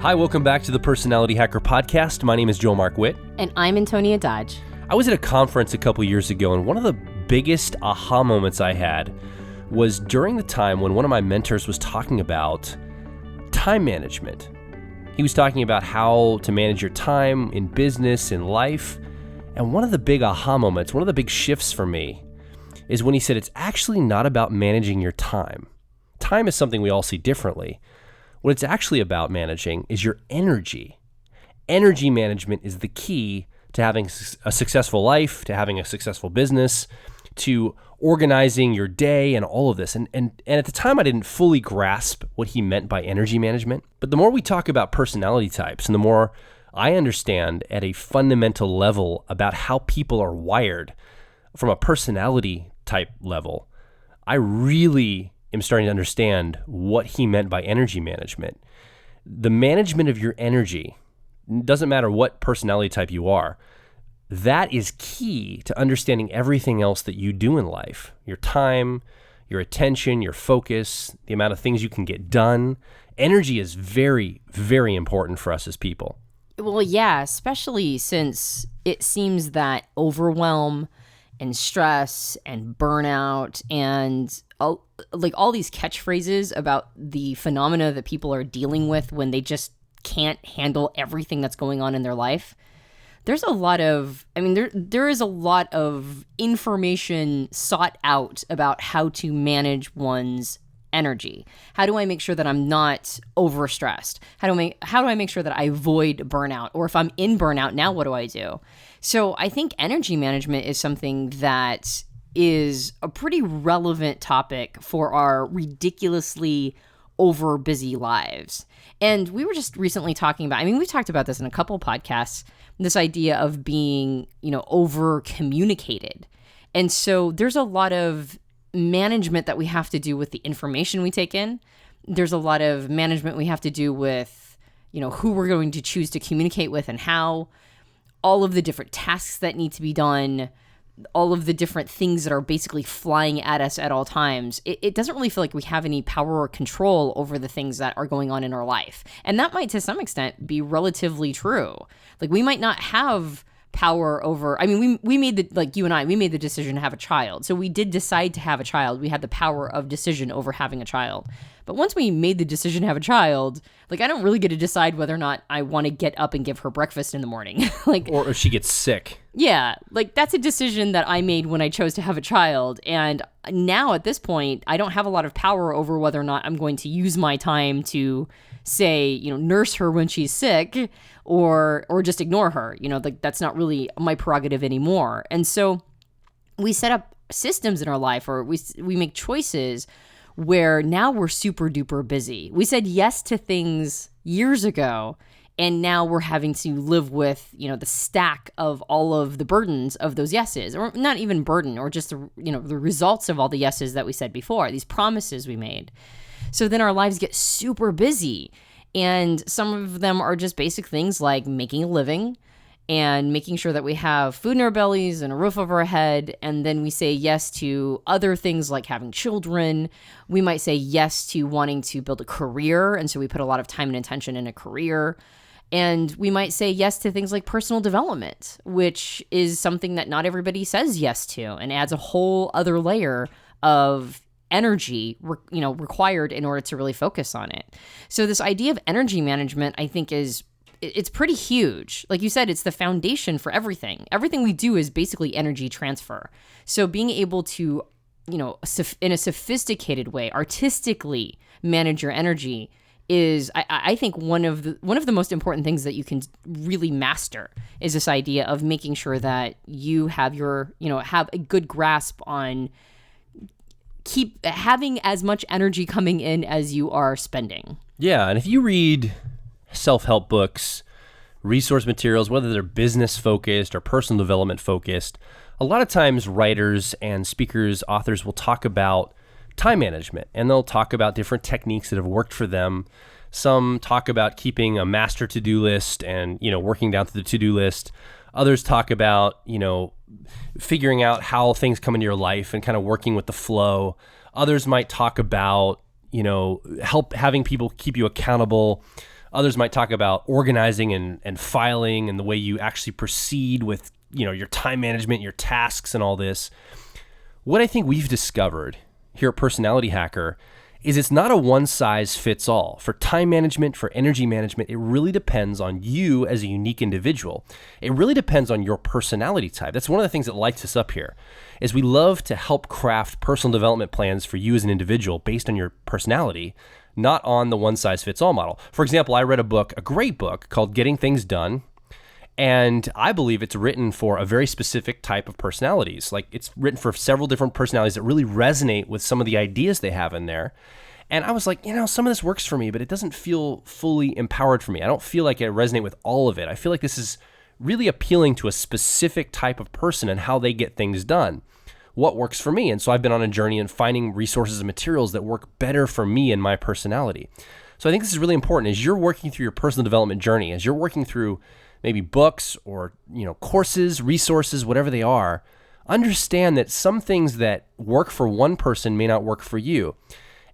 Hi, welcome back to the Personality Hacker Podcast. My name is Joel Mark Witt. And I'm Antonia Dodge. I was at a conference a couple years ago, and one of the biggest aha moments I had was during the time when one of my mentors was talking about time management. He was talking about how to manage your time in business, in life, and one of the big aha moments, one of the big shifts for me, is when he said it's actually not about managing your time. Time is something we all see differently. What it's actually about managing is your energy. Energy management is the key to having a successful life, to having a successful business, to organizing your day and all of this. And at the time, I didn't fully grasp what he meant by energy management. But the more we talk about personality types and the more I understand at a fundamental level about how people are wired from a personality type level, I really am starting to understand what he meant by energy management. The management of your energy, doesn't matter what personality type you are, that is key to understanding everything else that you do in life. Your time, your attention, your focus, the amount of things you can get done. Energy is very, very important for us as people. Well, yeah, especially since it seems that overwhelm and stress and burnout and all these catchphrases about the phenomena that people are dealing with when they just can't handle everything that's going on in their life. There's a lot of, there is a lot of information sought out about how to manage one's energy. How do I make sure that I'm not overstressed? How do I make sure that I avoid burnout? Or if I'm in burnout, now what do I do? So I think energy management is something that is a pretty relevant topic for our ridiculously over busy lives. And we were just recently talking about, we've talked about this in a couple podcasts, this idea of being, over communicated. And so there's a lot of management that we have to do with the information we take in. There's a lot of management we have to do with, who we're going to choose to communicate with and how, all of the different tasks that need to be done, all of the different things that are basically flying at us at all times. It doesn't really feel like we have any power or control over the things that are going on in our life. And that might, to some extent, be relatively true. Like, we might not have power over, we made we made the decision to have a child. So we did decide to have a child. We had the power of decision over having a child. But once we made the decision to have a child, I don't really get to decide whether or not I want to get up and give her breakfast in the morning. Or if she gets sick. Yeah, that's a decision that I made when I chose to have a child. And now at this point, I don't have a lot of power over whether or not I'm going to use my time to say, nurse her when she's sick or just ignore her. That's not really my prerogative anymore. And so we set up systems in our life, or we make choices where now we're super duper busy. We said yes to things years ago, and now we're having to live with, the stack of all of the burdens of those yeses, or not even burden, or just the results of all the yeses that we said before, these promises we made. So then our lives get super busy, and some of them are just basic things like making a living and making sure that we have food in our bellies and a roof over our head. And then we say yes to other things like having children. We might say yes to wanting to build a career, and so we put a lot of time and attention in a career. And we might say yes to things like personal development, which is something that not everybody says yes to, and adds a whole other layer of energy, required in order to really focus on it. So this idea of energy management, I think, it's pretty huge. Like you said, it's the foundation for everything. Everything we do is basically energy transfer. So being able to, in a sophisticated way, artistically manage your energy is, I think, one of the most important things that you can really master is this idea of making sure that you have have a good grasp on keep having as much energy coming in as you are spending. Yeah, and if you read self-help books, resource materials, whether they're business focused or personal development focused, a lot of times writers and speakers, authors will talk about time management, and they'll talk about different techniques that have worked for them. Some talk about keeping a master to-do list and, working down through the to-do list. Others talk about, figuring out how things come into your life and kind of working with the flow. Others might talk about, having people keep you accountable. Others might talk about organizing and filing and the way you actually proceed with, your time management, your tasks and all this. What I think we've discovered here at Personality Hacker is it's not a one-size-fits-all. For time management, for energy management, it really depends on you as a unique individual. It really depends on your personality type. That's one of the things that lights us up here, is we love to help craft personal development plans for you as an individual based on your personality, not on the one-size-fits-all model. For example, I read a great book called Getting Things Done, and I believe it's written for a very specific type of personalities. Like, it's written for several different personalities that really resonate with some of the ideas they have in there. And I was like, some of this works for me, but it doesn't feel fully empowered for me. I don't feel like I resonate with all of it. I feel like this is really appealing to a specific type of person and how they get things done. What works for me? And so I've been on a journey in finding resources and materials that work better for me and my personality. So I think this is really important as you're working through your personal development journey, as you're working through maybe books or, courses, resources, whatever they are. Understand that some things that work for one person may not work for you.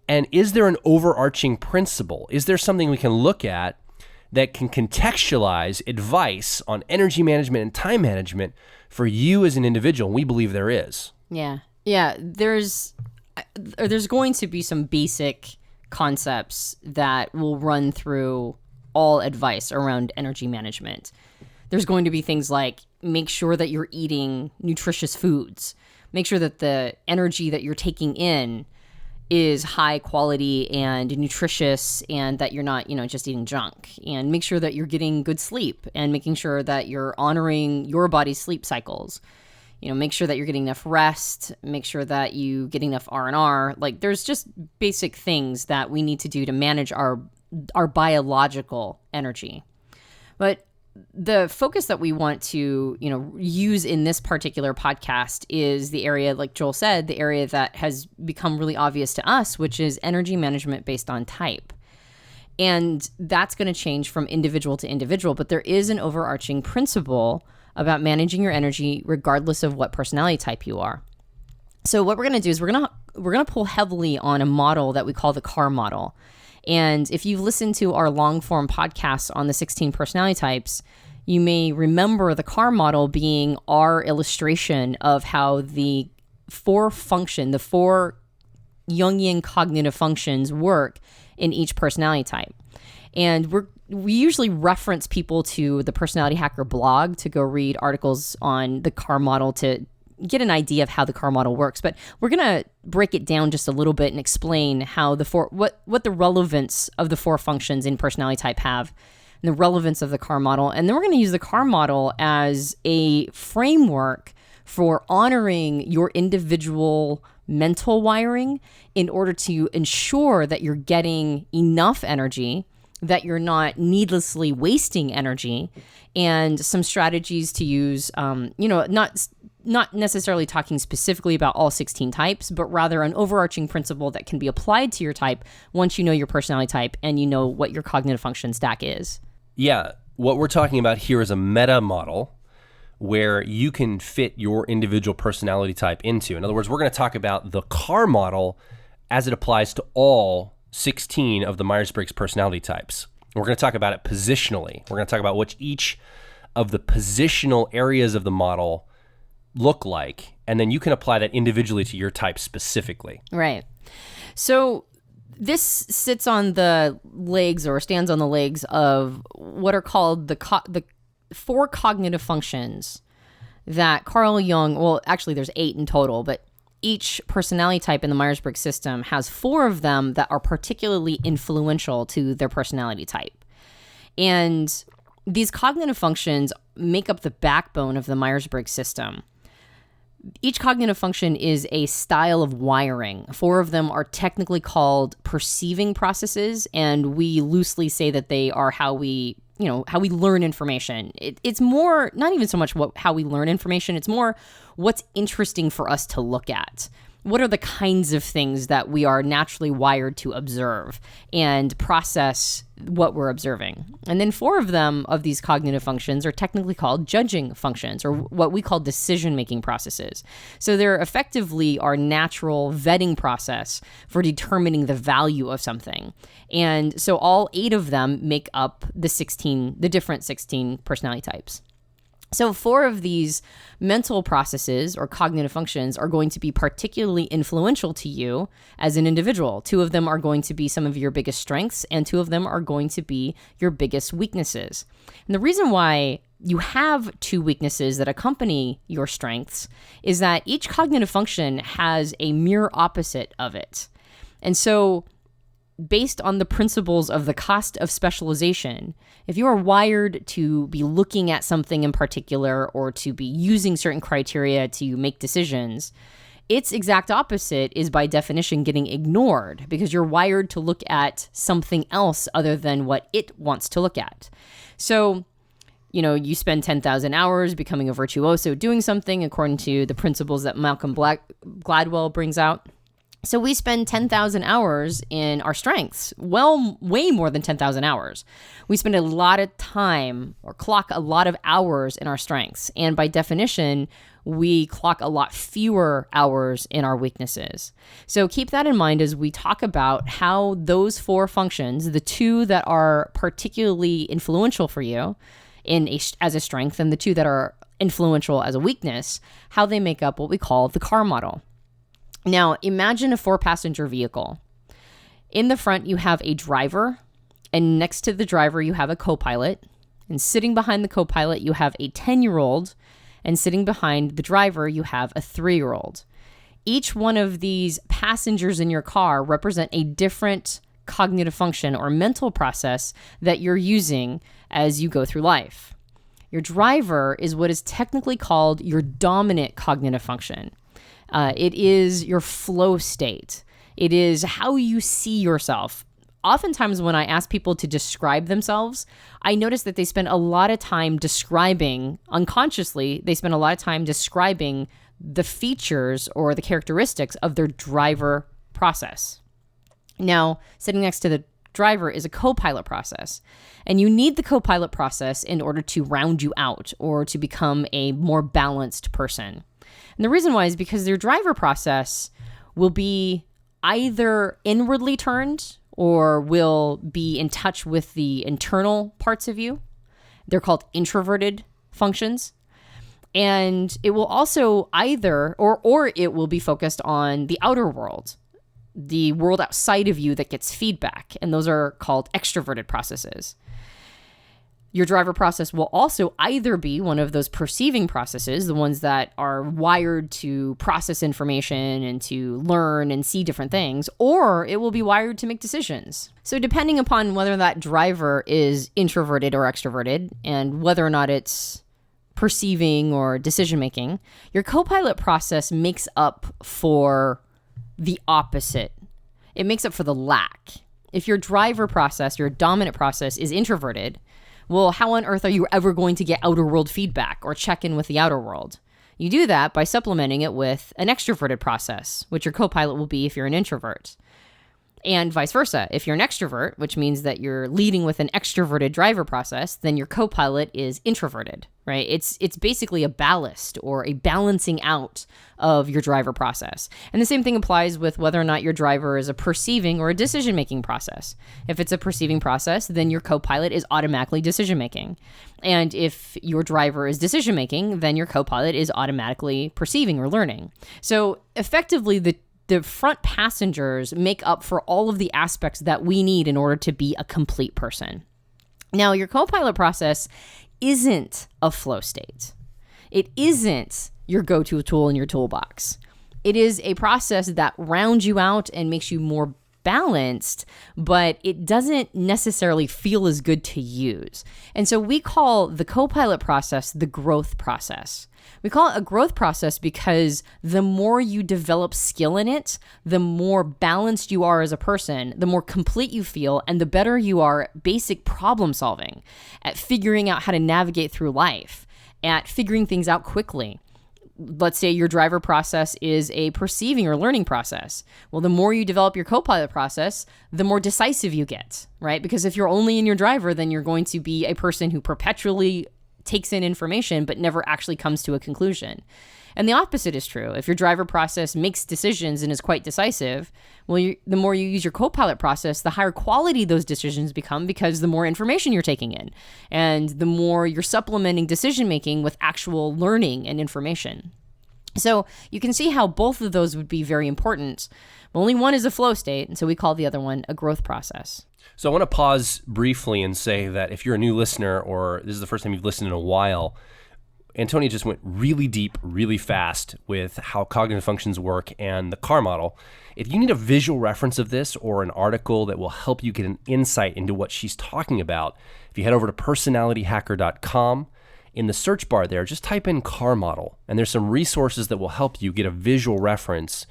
And is there an overarching principle? Is there something we can look at that can contextualize advice on energy management and time management for you as an individual? We believe there is. Yeah. There's going to be some basic concepts that will run through all advice around energy management. There's going to be things like make sure that you're eating nutritious foods. Make sure that the energy that you're taking in is high quality and nutritious, and that you're not, just eating junk. And make sure that you're getting good sleep and making sure that you're honoring your body's sleep cycles. Make sure that you're getting enough rest, make sure that you get enough R&R. Like, there's just basic things that we need to do to manage our biological energy. But the focus that we want to, use in this particular podcast is the area, like Joel said, the area that has become really obvious to us, which is energy management based on type. And that's going to change from individual to individual, but there is an overarching principle about managing your energy regardless of what personality type you are. So what we're going to do is we're going to pull heavily on a model that we call the CAR model. And if you've listened to our long form podcast on the 16 personality types, you may remember the CAR model being our illustration of how the four Jungian cognitive functions work in each personality type. And we usually reference people to the Personality Hacker blog to go read articles on the CAR model to get an idea of how the CAR model works. But we're going to break it down just a little bit and explain how what the relevance of the four functions in personality type have, and the relevance of the CAR model. And then we're going to use the CAR model as a framework for honoring your individual mental wiring in order to ensure that you're getting enough energy, that you're not needlessly wasting energy, and some strategies to use, not necessarily talking specifically about all 16 types, but rather an overarching principle that can be applied to your type once you know your personality type and you know what your cognitive function stack is. Yeah, what we're talking about here is a meta model where you can fit your individual personality type into. In other words, we're going to talk about the CAR model as it applies to all 16 of the Myers-Briggs personality types. We're going to talk about it positionally. We're going to talk about what each of the positional areas of the model look like, and then you can apply that individually to your type specifically. Right. So this sits on the legs, or stands on the legs, of what are called the four cognitive functions that Carl Jung, well, actually there's 8 in total, but each personality type in the Myers-Briggs system has 4 of them that are particularly influential to their personality type. And these cognitive functions make up the backbone of the Myers-Briggs system. Each cognitive function is a style of wiring. 4 of them are technically called perceiving processes, and we loosely say that they are how we learn information. It's more, not even so much how we learn information, it's more what's interesting for us to look at. what are the kinds of things that we are naturally wired to observe and process what we're observing. And then 4 of them, of these cognitive functions, are technically called judging functions, or what we call decision-making processes. So they're effectively our natural vetting process for determining the value of something. And so all 8 of them make up the different 16 personality types. So 4 of these mental processes or cognitive functions are going to be particularly influential to you as an individual. 2 of them are going to be some of your biggest strengths, and 2 of them are going to be your biggest weaknesses. And the reason why you have 2 weaknesses that accompany your strengths is that each cognitive function has a mirror opposite of it. And so based on the principles of the cost of specialization, if you are wired to be looking at something in particular or to be using certain criteria to make decisions, its exact opposite is by definition getting ignored because you're wired to look at something else other than what it wants to look at. So, you spend 10,000 hours becoming a virtuoso doing something according to the principles that Malcolm Gladwell brings out. So we spend 10,000 hours in our strengths, way more than 10,000 hours. We spend a lot of time or clock a lot of hours in our strengths. And by definition, we clock a lot fewer hours in our weaknesses. So keep that in mind as we talk about how those 4 functions, the 2 that are particularly influential for you as a strength and the 2 that are influential as a weakness, how they make up what we call the car model. Now, imagine a 4-passenger vehicle. In the front, you have a driver, and next to the driver, you have a co-pilot. And sitting behind the co-pilot, you have a 10-year-old, and sitting behind the driver, you have a 3-year-old. Each one of these passengers in your car represent a different cognitive function or mental process that you're using as you go through life. Your driver is what is technically called your dominant cognitive function. It is your flow state. It is how you see yourself. Oftentimes when I ask people to describe themselves, I notice that they spend a lot of time unconsciously, they spend a lot of time describing the features or the characteristics of their driver process. Now, sitting next to the driver is a co-pilot process. And you need the co-pilot process in order to round you out or to become a more balanced person. And the reason why is because their driver process will be either inwardly turned or will be in touch with the internal parts of you. They're called introverted functions. And it will also either, or it will be focused on the outer world, the world outside of you that gets feedback. And those are called extroverted processes. Your driver process will also either be one of those perceiving processes, the ones that are wired to process information and to learn and see different things, or it will be wired to make decisions. So depending upon whether that driver is introverted or extroverted and whether or not it's perceiving or decision-making, your co-pilot process makes up for the opposite. It makes up for the lack. If your driver process, your dominant process, is introverted, well, how on earth are you ever going to get outer world feedback or check in with the outer world? You do that by supplementing it with an extroverted process, which your co-pilot will be if you're an introvert. And vice versa. If you're an extrovert, which means that you're leading with an extroverted driver process, then your co-pilot is introverted, right? It's basically a ballast or a balancing out of your driver process. And the same thing applies with whether or not your driver is a perceiving or a decision-making process. If it's a perceiving process, then your co-pilot is automatically decision-making. And if your driver is decision-making, then your co-pilot is automatically perceiving or learning. So effectively, the front passengers make up for all of the aspects that we need in order to be a complete person. Now, your co-pilot process isn't a flow state. It isn't your go-to tool in your toolbox. It is a process that rounds you out and makes you more balanced, but it doesn't necessarily feel as good to use. And so we call the co-pilot process the growth process. We call it a growth process because the more you develop skill in it, the more balanced you are as a person, the more complete you feel, and the better you are at basic problem solving, at figuring out how to navigate through life, at figuring things out quickly. let's say your driver process is a perceiving or learning process. Well, the more you develop your Copilot process, the more decisive you get, right? Because if you're only in your driver, then you're going to be a person who perpetually takes in information but never actually comes to a conclusion. And the opposite is true. If your driver process makes decisions and is quite decisive, well, the more you use your Copilot process, the higher quality those decisions become, because the more information you're taking in and the more you're supplementing decision-making with actual learning and information. So you can see how both of those would be very important. Only one is a flow state, and so we call the other one a growth process. So I want to pause briefly and say that if you're a new listener, or this is the first time you've listened in a while, Antonia just went really deep, really fast with how cognitive functions work and the CAR model. If you need a visual reference of this or an article that will help you get an insight into what she's talking about, if you head over to personalityhacker.com, in the search bar there, just type in CAR model, and there's some resources that will help you get a visual reference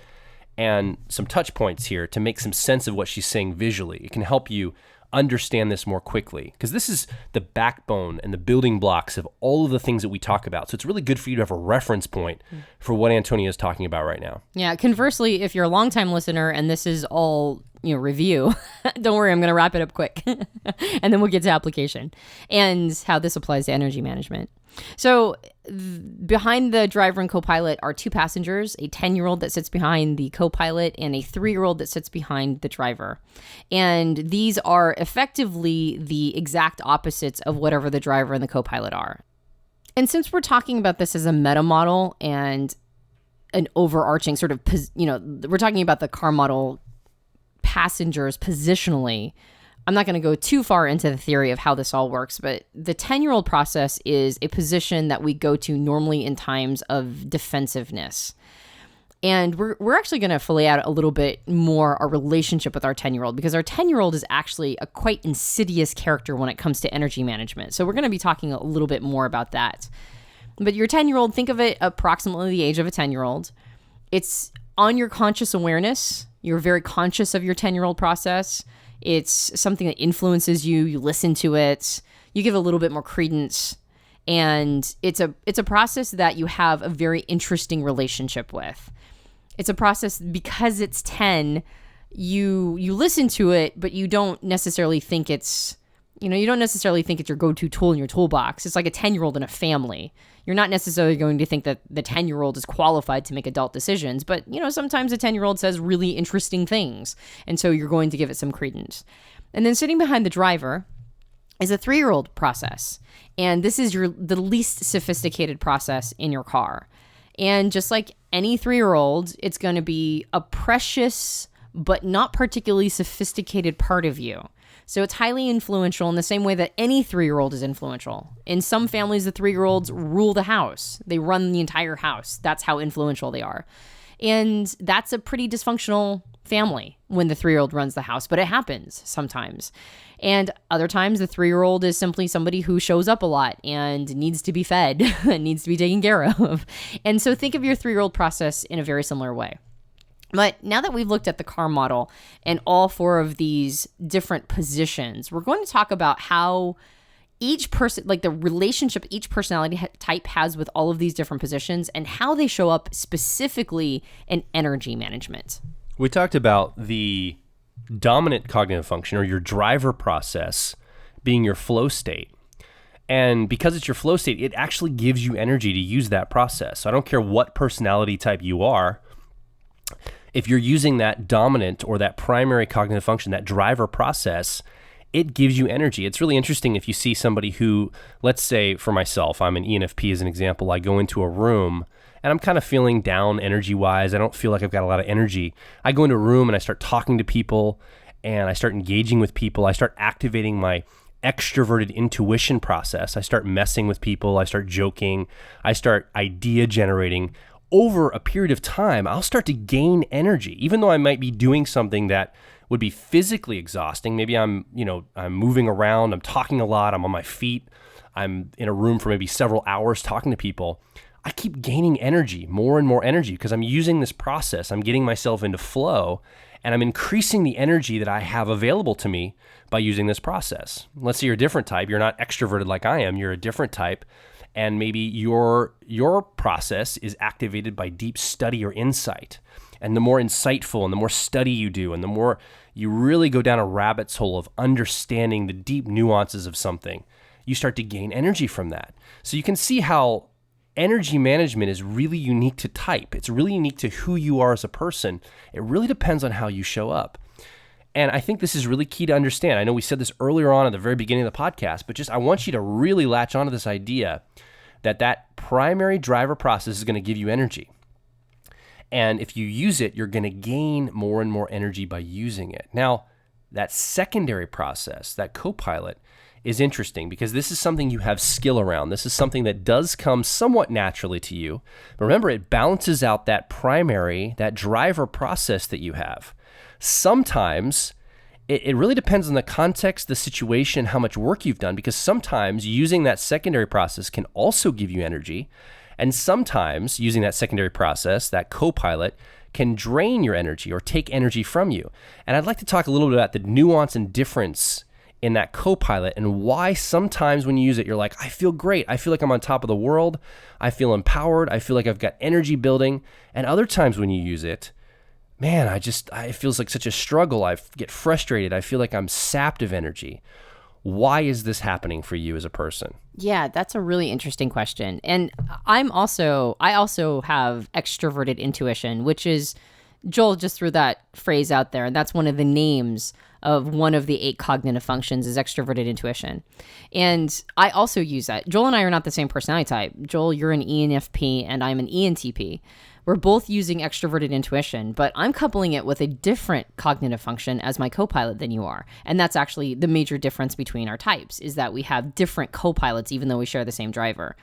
and some touch points here to make some sense of what she's saying visually. It can help you understand this more quickly, because this is the backbone and the building blocks of all of the things that we talk about. So it's really good for you to have a reference point for what Antonia is talking about right now. Yeah. Conversely, if you're a longtime listener and this is all review, don't worry, I'm going to wrap it up quick, and then we'll get to application and how this applies to energy management. So behind the driver and Copilot are two passengers, a 10-year-old that sits behind the Copilot and a 3-year-old that sits behind the driver. And these are effectively the exact opposites of whatever the driver and the Copilot are. And since we're talking about this as a meta model and an overarching sort of, we're talking about the CAR model passengers positionally, I'm not going to go too far into the theory of how this all works, but the 10-year-old process is a position that we go to normally in times of defensiveness. And we're actually going to fillet out a little bit more our relationship with our 10-year-old, because our 10-year-old is actually a quite insidious character when it comes to energy management. So we're going to be talking a little bit more about that. But your 10-year-old, think of it approximately the age of a 10-year-old. It's on your conscious awareness. You're very conscious of your 10-year-old process. It's something that influences you. You listen to it. You give a little bit more credence. And it's a process that you have a very interesting relationship with. It's a process because it's 10, you listen to it, but you don't necessarily think it's, your go-to tool in your toolbox. It's like a 10-year-old in a family. You're not necessarily going to think that the 10-year-old is qualified to make adult decisions, but, sometimes a 10-year-old says really interesting things, and so you're going to give it some credence. And then sitting behind the driver is a 3-year-old process, and this is the least sophisticated process in your car. And just like any 3-year-old, it's going to be a precious but not particularly sophisticated part of you. So it's highly influential in the same way that any 3-year-old is influential. In some families, the 3-year-olds rule the house. They run the entire house. That's how influential they are. And that's a pretty dysfunctional family when the 3-year-old runs the house, but it happens sometimes. And other times, the 3-year-old is simply somebody who shows up a lot and needs to be fed and needs to be taken care of. And so think of your 3-year-old process in a very similar way. But now that we've looked at the CAR model and all 4 of these different positions, we're going to talk about how each person, like the relationship each personality type has with all of these different positions and how they show up specifically in energy management. We talked about the dominant cognitive function, or your driver process, being your flow state. And because it's your flow state, it actually gives you energy to use that process. So I don't care what personality type you are. If you're using that dominant or that primary cognitive function, that driver process, it gives you energy. It's really interesting if you see somebody who, let's say for myself, I'm an ENFP as an example, I go into a room and I'm kind of feeling down energy-wise. I don't feel like I've got a lot of energy. I go into a room and I start talking to people and I start engaging with people. I start activating my extroverted intuition process. I start messing with people. I start joking. I start idea generating. Over a period of time, I'll start to gain energy, even though I might be doing something that would be physically exhausting. Maybe I'm moving around, I'm talking a lot, I'm on my feet, I'm in a room for maybe several hours talking to people. I keep gaining energy, more and more energy, because I'm using this process. I'm getting myself into flow, and I'm increasing the energy that I have available to me by using this process. Let's say you're a different type. You're not extroverted like I am. You're a different type. and maybe your process is activated by deep study or insight. And the more insightful and the more study you do and the more you really go down a rabbit's hole of understanding the deep nuances of something, you start to gain energy from that. So you can see how energy management is really unique to type. It's really unique to who you are as a person. It really depends on how you show up. And I think this is really key to understand. I know we said this earlier on at the very beginning of the podcast, but just I want you to really latch onto this idea that that primary driver process is going to give you energy. And if you use it, you're going to gain more and more energy by using it. Now, that secondary process, that copilot, is interesting because this is something you have skill around. This is something that does come somewhat naturally to you. But remember, it balances out that primary, that driver process that you have. Sometimes it really depends on the context, the situation, how much work you've done, because sometimes using that secondary process can also give you energy. And sometimes using that secondary process, that copilot, can drain your energy or take energy from you. And I'd like to talk a little bit about the nuance and difference in that copilot and why sometimes when you use it, you're like, I feel great. I feel like I'm on top of the world. I feel empowered. I feel like I've got energy building. And other times when you use it, man, it feels like such a struggle. I get frustrated. I feel like I'm sapped of energy. Why is this happening for you as a person? Yeah, that's a really interesting question. And I also have extroverted intuition, which is, Joel just threw that phrase out there, and that's one of the names of one of the 8 cognitive functions is extroverted intuition. And I also use that. Joel and I are not the same personality type. Joel, you're an ENFP and I'm an ENTP. We're both using extroverted intuition, but I'm coupling it with a different cognitive function as my copilot than you are. And that's actually the major difference between our types, is that we have different copilots even though we share the same driver.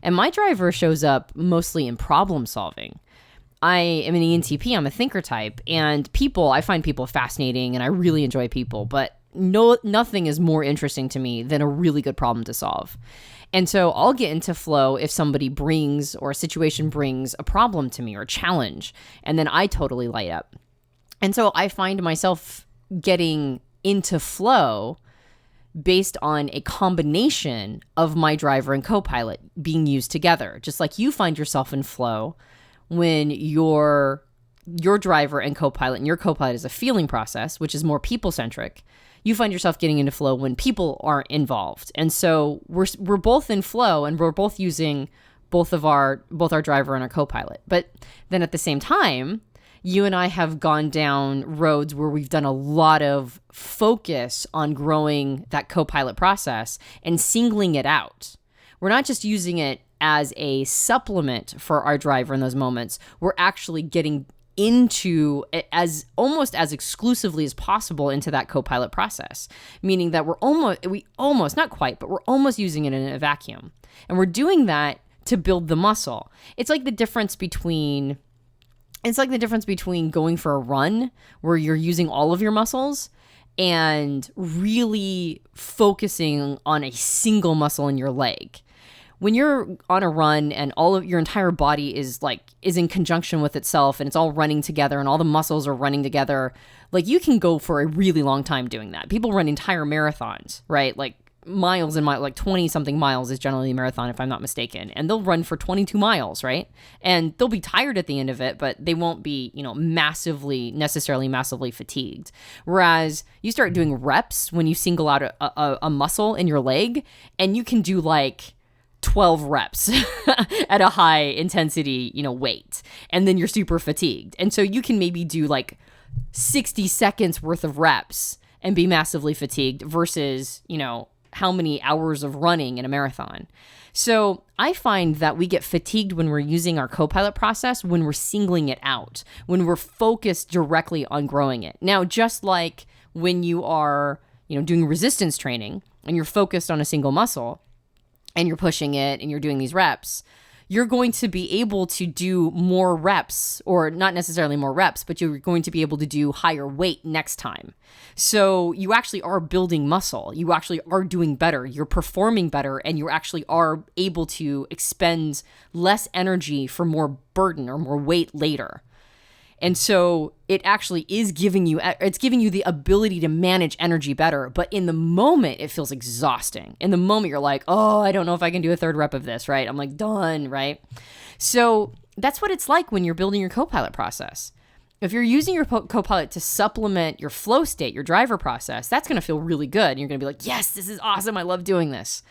And my driver shows up mostly in problem solving. I am an ENTP, I'm a thinker type, and I find people fascinating and I really enjoy people, but nothing is more interesting to me than a really good problem to solve. And so I'll get into flow if somebody brings or a situation brings a problem to me or a challenge, and then I totally light up. And so I find myself getting into flow based on a combination of my driver and copilot being used together. Just like you find yourself in flow when your driver and copilot, and your copilot is a feeling process, which is more people-centric, you find yourself getting into flow when people aren't involved. And so we're both in flow and we're both using both our driver and our copilot. But then at the same time, you and I have gone down roads where we've done a lot of focus on growing that copilot process and singling it out. We're not just using it as a supplement for our driver in those moments. We're actually getting into it as almost as exclusively as possible into that copilot process, meaning that we're almost not quite, but we're almost using it in a vacuum. And we're doing that to build the muscle. It's like the difference between going for a run where you're using all of your muscles and really focusing on a single muscle in your leg. When you're on a run and all of your entire body is in conjunction with itself and it's all running together and all the muscles are running together, like you can go for a really long time doing that. People run entire marathons, right? Like miles and miles, like 20 something miles is generally a marathon if I'm not mistaken. And they'll run for 22 miles, right? And they'll be tired at the end of it, but they won't be, necessarily massively fatigued. Whereas you start doing reps when you single out a muscle in your leg, and you can do like 12 reps at a high intensity, weight, and then you're super fatigued. And so you can maybe do like 60 seconds worth of reps and be massively fatigued versus, how many hours of running in a marathon. So I find that we get fatigued when we're using our copilot process, when we're singling it out, when we're focused directly on growing it. Now, just like when you are, doing resistance training and you're focused on a single muscle, and you're pushing it and you're doing these reps, you're going to be able to do more reps, or not necessarily more reps, but you're going to be able to do higher weight next time. So you actually are building muscle. You actually are doing better. You're performing better, and you actually are able to expend less energy for more burden or more weight later. And so it actually is giving you the ability to manage energy better. But in the moment, it feels exhausting. In the moment, you're like, oh, I don't know if I can do a third rep of this, right? I'm like, done, right? So that's what it's like when you're building your Copilot process. If you're using your Copilot to supplement your flow state, your driver process, that's going to feel really good. And you're going to be like, yes, this is awesome. I love doing this.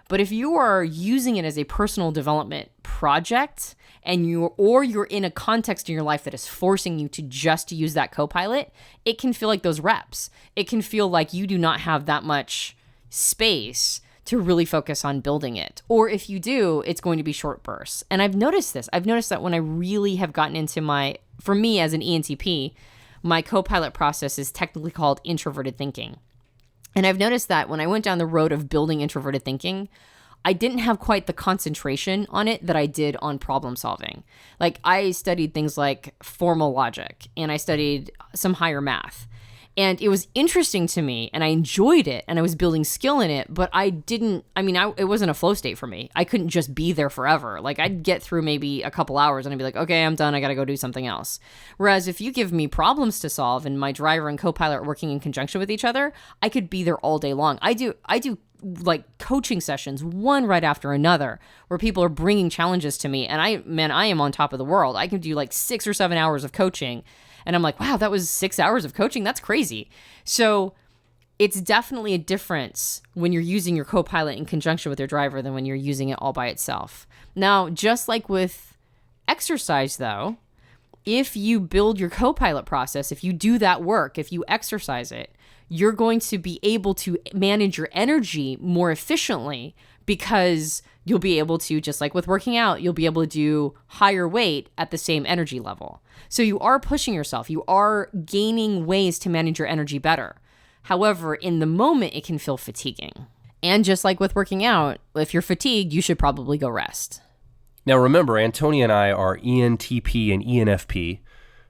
But if you are using it as a personal development project and you're in a context in your life that is forcing you to just use that Copilot, it can feel like those reps. It can feel like you do not have that much space to really focus on building it. Or if you do, it's going to be short bursts. And I've noticed this. I've noticed that when I really have gotten into for me as an ENTP, my Copilot process is technically called introverted thinking. And I've noticed that when I went down the road of building introverted thinking, I didn't have quite the concentration on it that I did on problem solving. Like I studied things like formal logic and I studied some higher math. And it was interesting to me and I enjoyed it and I was building skill in it, but it wasn't a flow state for me. I couldn't just be there forever. Like I'd get through maybe a couple hours and I'd be like, okay, I'm done. I got to go do something else. Whereas if you give me problems to solve and my driver and Copilot are working in conjunction with each other, I could be there all day long. I do like coaching sessions, one right after another, where people are bringing challenges to me. And I am on top of the world. I can do like 6 or 7 hours of coaching. And I'm like, wow, that was 6 hours of coaching. That's crazy. So it's definitely a difference when you're using your Copilot in conjunction with your driver than when you're using it all by itself. Now, just like with exercise, though, if you build your Copilot process, if you do that work, if you exercise it, you're going to be able to manage your energy more efficiently because you'll be able to, just like with working out, you'll be able to do higher weight at the same energy level. So you are pushing yourself. You are gaining ways to manage your energy better. However, in the moment, it can feel fatiguing. And just like with working out, if you're fatigued, you should probably go rest. Now remember, Antonia and I are ENTP and ENFP,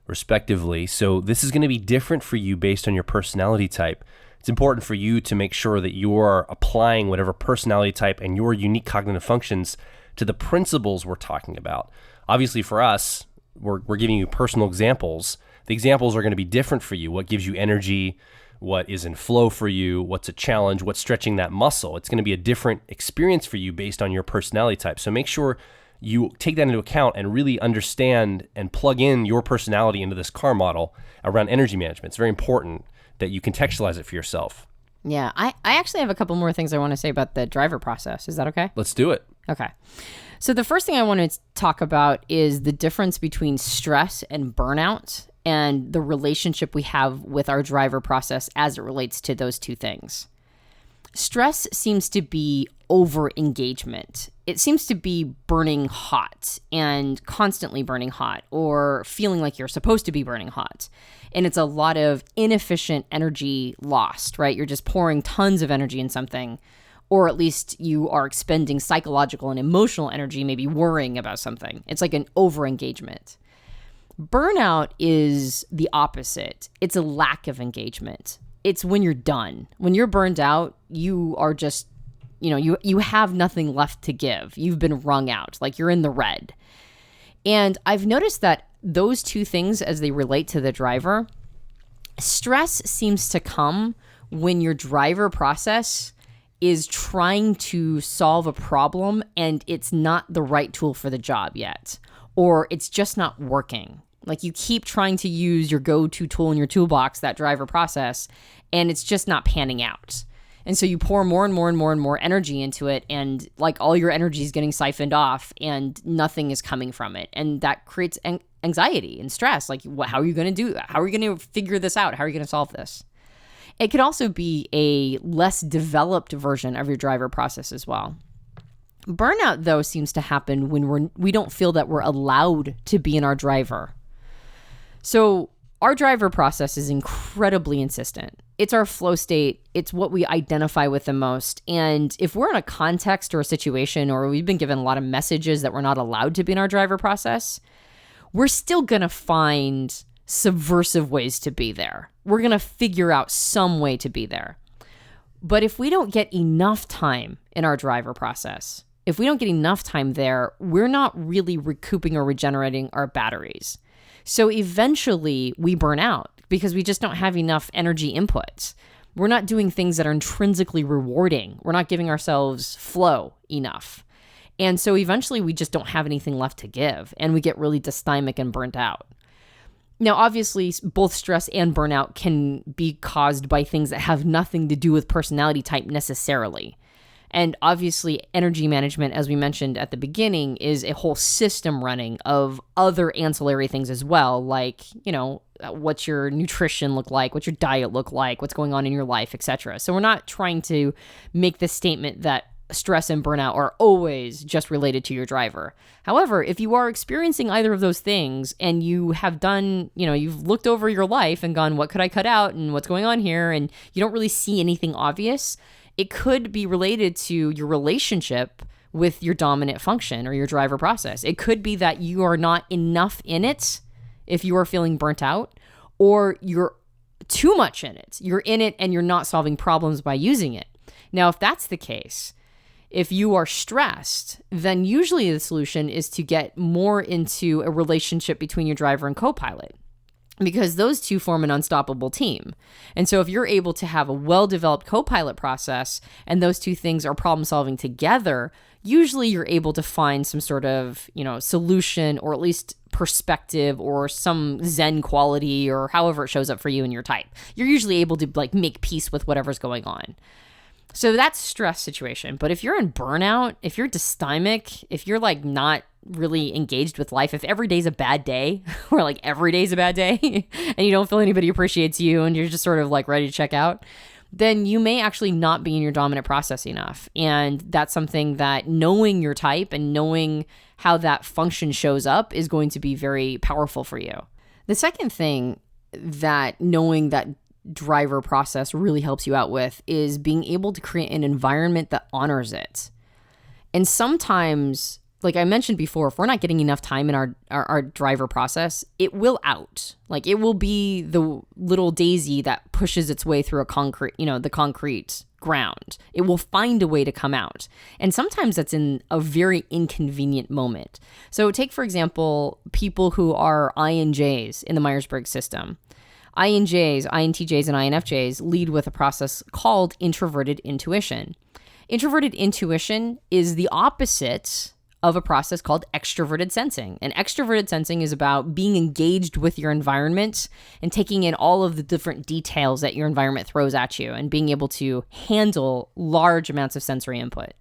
respectively. So this is going to be different for you based on your personality type. It's important for you to make sure that you're applying whatever personality type and your unique cognitive functions to the principles we're talking about. Obviously for us, we're giving you personal examples. The examples are going to be different for you. What gives you energy? What is in flow for you? What's a challenge? What's stretching that muscle? It's going to be a different experience for you based on your personality type. So make sure you take that into account and really understand and plug in your personality into this CAR model around energy management. It's very important that you contextualize it for yourself. Yeah, I actually have a couple more things I want to say about the driver process. Is that okay? Let's do it. Okay. So the first thing I want to talk about is the difference between stress and burnout and the relationship we have with our driver process as it relates to those two things. Stress seems to be over-engagement. It seems to be burning hot and constantly burning hot or feeling like you're supposed to be burning hot. And it's a lot of inefficient energy lost, right? You're just pouring tons of energy in something, or at least you are expending psychological and emotional energy, maybe worrying about something. It's like an over-engagement. Burnout is the opposite. It's a lack of engagement. It's when you're done. When you're burned out, you are just, you have nothing left to give. You've been wrung out, like you're in the red. And I've noticed that those two things, as they relate to the driver, stress seems to come when your driver process is trying to solve a problem and it's not the right tool for the job yet, or it's just not working. Like you keep trying to use your go-to tool in your toolbox, that driver process, and it's just not panning out. And so you pour more and more and more and more energy into it, and like all your energy is getting siphoned off and nothing is coming from it. And that creates anxiety and stress. Like, how are you going to do that? How are you going to figure this out? How are you going to solve this? It could also be a less developed version of your driver process as well. Burnout, though, seems to happen when we don't feel that we're allowed to be in our driver. So our driver process is incredibly insistent. It's our flow state. It's what we identify with the most. And if we're in a context or a situation, or we've been given a lot of messages that we're not allowed to be in our driver process, we're still going to find subversive ways to be there. We're going to figure out some way to be there. But if we don't get enough time in our driver process, if we don't get enough time there, we're not really recouping or regenerating our batteries. So eventually we burn out because we just don't have enough energy inputs. We're not doing things that are intrinsically rewarding. We're not giving ourselves flow enough. And so eventually we just don't have anything left to give, and we get really dysthymic and burnt out. Now, obviously, both stress and burnout can be caused by things that have nothing to do with personality type necessarily. And obviously, energy management, as we mentioned at the beginning, is a whole system running of other ancillary things as well, like, what's your nutrition look like, what's your diet look like, what's going on in your life, etc. So we're not trying to make the statement that stress and burnout are always just related to your driver. However, if you are experiencing either of those things and you have done, you've looked over your life and gone, what could I cut out and what's going on here? And you don't really see anything obvious. It could be related to your relationship with your dominant function or your driver process. It could be that you are not enough in it if you are feeling burnt out, or you're too much in it. You're in it and you're not solving problems by using it. Now, if that's the case, if you are stressed, then usually the solution is to get more into a relationship between your driver and co-pilot, because those two form an unstoppable team. And so if you're able to have a well-developed co-pilot process and those two things are problem solving together, usually you're able to find some sort of, solution, or at least perspective, or some Zen quality, or however it shows up for you and your type. You're usually able to make peace with whatever's going on. So that's stress situation. But if you're in burnout, if you're dysthymic, if you're not really engaged with life, if every day's a bad day, or every day's a bad day, and you don't feel anybody appreciates you and you're just sort of ready to check out, then you may actually not be in your dominant process enough. And that's something that knowing your type and knowing how that function shows up is going to be very powerful for you. The second thing that knowing that driver process really helps you out with is being able to create an environment that honors it. And sometimes, like I mentioned before, if we're not getting enough time in our driver process, it will out. It will be the little daisy that pushes its way through the concrete ground. It will find a way to come out. And sometimes that's in a very inconvenient moment. So take, for example, people who are INJs in the Myers-Briggs system. INJs, INTJs, and INFJs lead with a process called introverted intuition. Introverted intuition is the opposite of a process called extroverted sensing. And extroverted sensing is about being engaged with your environment and taking in all of the different details that your environment throws at you and being able to handle large amounts of sensory input.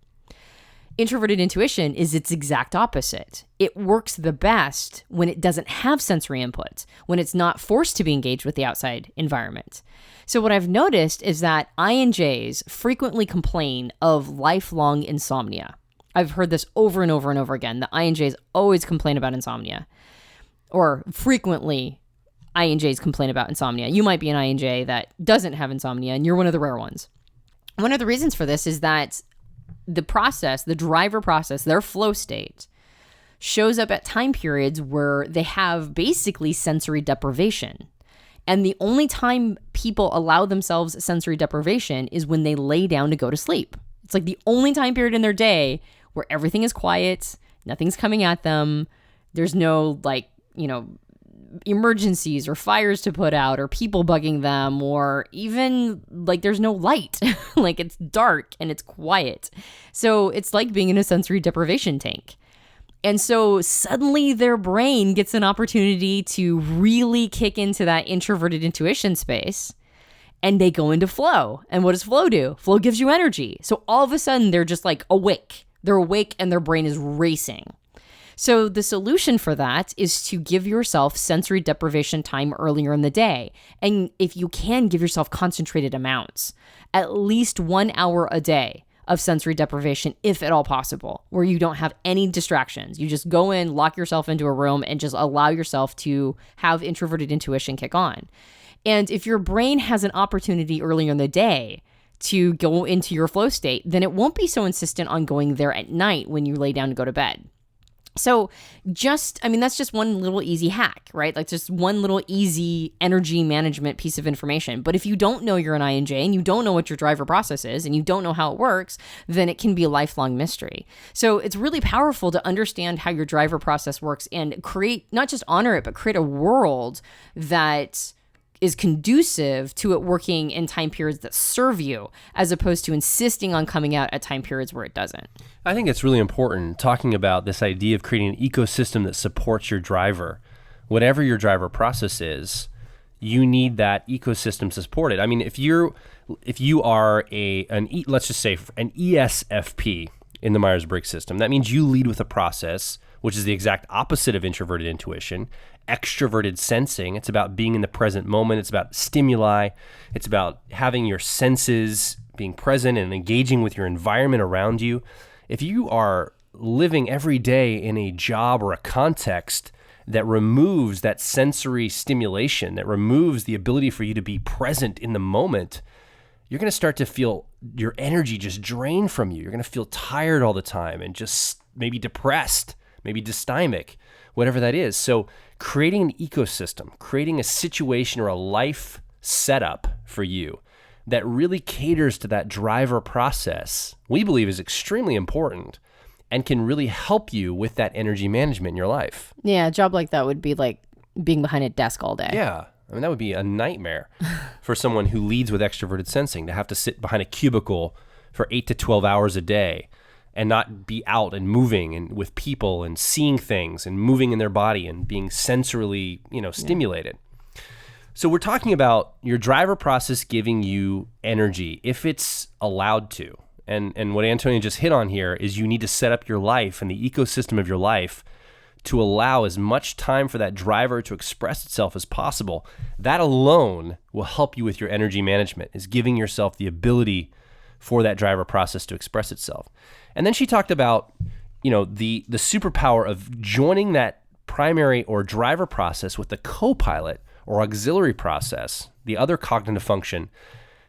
Introverted intuition is its exact opposite. It works the best when it doesn't have sensory input, when it's not forced to be engaged with the outside environment. So what I've noticed is that INJs frequently complain of lifelong insomnia. I've heard this over and over and over again. The INJs always complain about insomnia, or frequently INJs complain about insomnia. You might be an INJ that doesn't have insomnia, and you're one of the rare ones. One of the reasons for this is that the driver process, their flow state, shows up at time periods where they have basically sensory deprivation. And the only time people allow themselves sensory deprivation is when they lay down to go to sleep. It's the only time period in their day where everything is quiet, nothing's coming at them, there's no emergencies or fires to put out or people bugging them, or even there's no light. It's dark and it's quiet. So it's like being in a sensory deprivation tank. And so suddenly their brain gets an opportunity to really kick into that introverted intuition space, and they go into flow. And what does flow do? Flow gives you energy. So all of a sudden they're just awake. They're awake and their brain is racing. So the solution for that is to give yourself sensory deprivation time earlier in the day. And if you can, give yourself concentrated amounts, at least 1 hour a day of sensory deprivation, if at all possible, where you don't have any distractions. You just go in, lock yourself into a room, and just allow yourself to have introverted intuition kick on. And if your brain has an opportunity earlier in the day to go into your flow state, then it won't be so insistent on going there at night when you lay down to go to bed. So that's just one little easy hack, right? Like just one little easy energy management piece of information. But if you don't know you're an INJ and you don't know what your driver process is and you don't know how it works, then it can be a lifelong mystery. So it's really powerful to understand how your driver process works and create, not just honor it, but create a world that is conducive to it working in time periods that serve you, as opposed to insisting on coming out at time periods where it doesn't. I think it's really important talking about this idea of creating an ecosystem that supports your driver. Whatever your driver process is, you need that ecosystem to support it. I mean, if you are let's just say an ESFP in the Myers-Briggs system, that means you lead with a process, which is the exact opposite of introverted intuition. Extroverted sensing, it's about being in the present moment. It's about stimuli. It's about having your senses being present and engaging with your environment around you. If you are living every day in a job or a context that removes that sensory stimulation, that removes the ability for you to be present in the moment, you're going to start to feel your energy just drain from you. You're going to feel tired all the time and just maybe depressed, maybe dysthymic, whatever that is. So creating an ecosystem, creating a situation or a life setup for you that really caters to that driver process, we believe is extremely important and can really help you with that energy management in your life. Yeah, a job like that would be like being behind a desk all day. Yeah. I mean, that would be a nightmare for someone who leads with extroverted sensing, to have to sit behind a cubicle for 8 to 12 hours a day and not be out and moving and with people and seeing things and moving in their body and being sensorily, stimulated. Yeah. So we're talking about your driver process giving you energy if it's allowed to. And what Antonia just hit on here is you need to set up your life and the ecosystem of your life to allow as much time for that driver to express itself as possible. That alone will help you with your energy management, is giving yourself the ability for that driver process to express itself. And then she talked about, the superpower of joining that primary or driver process with the co-pilot or auxiliary process, the other cognitive function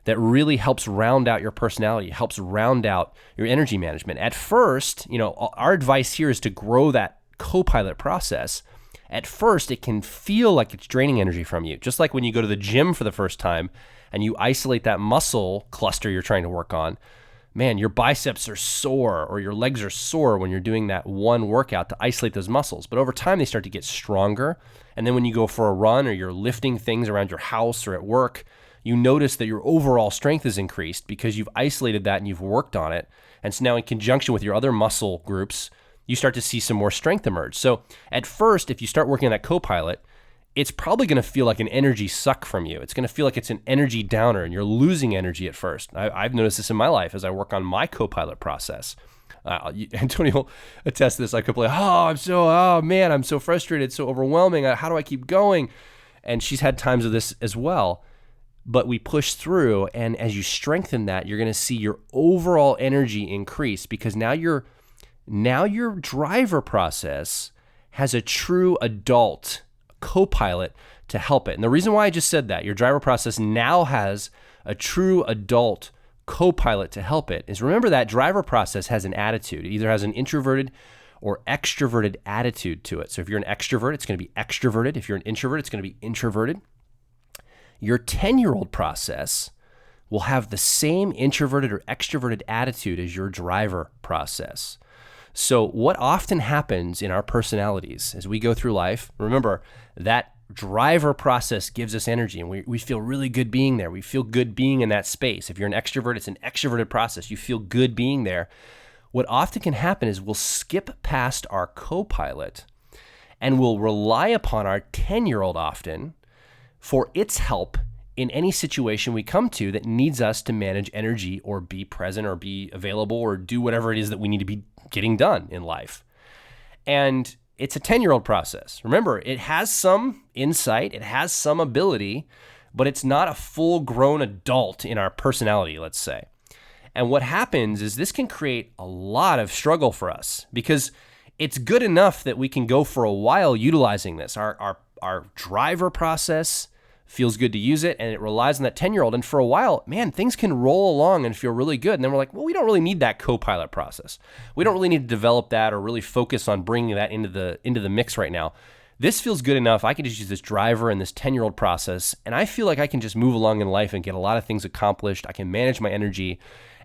that really helps round out your personality, helps round out your energy management. At first, our advice here is to grow that co-pilot process. At first, it can feel like it's draining energy from you. Just like when you go to the gym for the first time and you isolate that muscle cluster you're trying to work on, man, your biceps are sore or your legs are sore when you're doing that one workout to isolate those muscles. But over time, they start to get stronger. And then when you go for a run or you're lifting things around your house or at work, you notice that your overall strength is increased because you've isolated that and you've worked on it. And so now in conjunction with your other muscle groups, you start to see some more strength emerge. So at first, if you start working on that co-pilot, it's probably going to feel like an energy suck from you. It's going to feel like it's an energy downer and you're losing energy at first. I've noticed this in my life as I work on my co-pilot process. Antonio will attest to this. I could play, I'm so frustrated, so overwhelming. How do I keep going? And she's had times of this as well. But we push through, and as you strengthen that, you're going to see your overall energy increase because now your driver process has a true adult co-pilot to help it. And the reason why I just said that, your driver process now has a true adult co-pilot to help it, is remember that driver process has an attitude. It either has an introverted or extroverted attitude to it. So if you're an extrovert, it's going to be extroverted. If you're an introvert, it's going to be introverted. Your 10-year-old process will have the same introverted or extroverted attitude as your driver process. So what often happens in our personalities as we go through life, remember that driver process gives us energy and we feel really good being there. We feel good being in that space. If you're an extrovert, it's an extroverted process. You feel good being there. What often can happen is we'll skip past our co-pilot and we'll rely upon our 10-year-old often for its help in any situation we come to that needs us to manage energy or be present or be available or do whatever it is that we need to be getting done in life. And it's a 10-year-old process. Remember, it has some insight, it has some ability, but it's not a full-grown adult in our personality, let's say. And what happens is this can create a lot of struggle for us because it's good enough that we can go for a while utilizing this. Our driver process feels good to use it, and it relies on that 10-year-old. And for a while, man, things can roll along and feel really good. And then we're like, well, we don't really need that Copilot process. We don't really need to develop that or really focus on bringing that into the mix right now. This feels good enough. I can just use this driver and this 10-year-old process, and I feel like I can just move along in life and get a lot of things accomplished. I can manage my energy.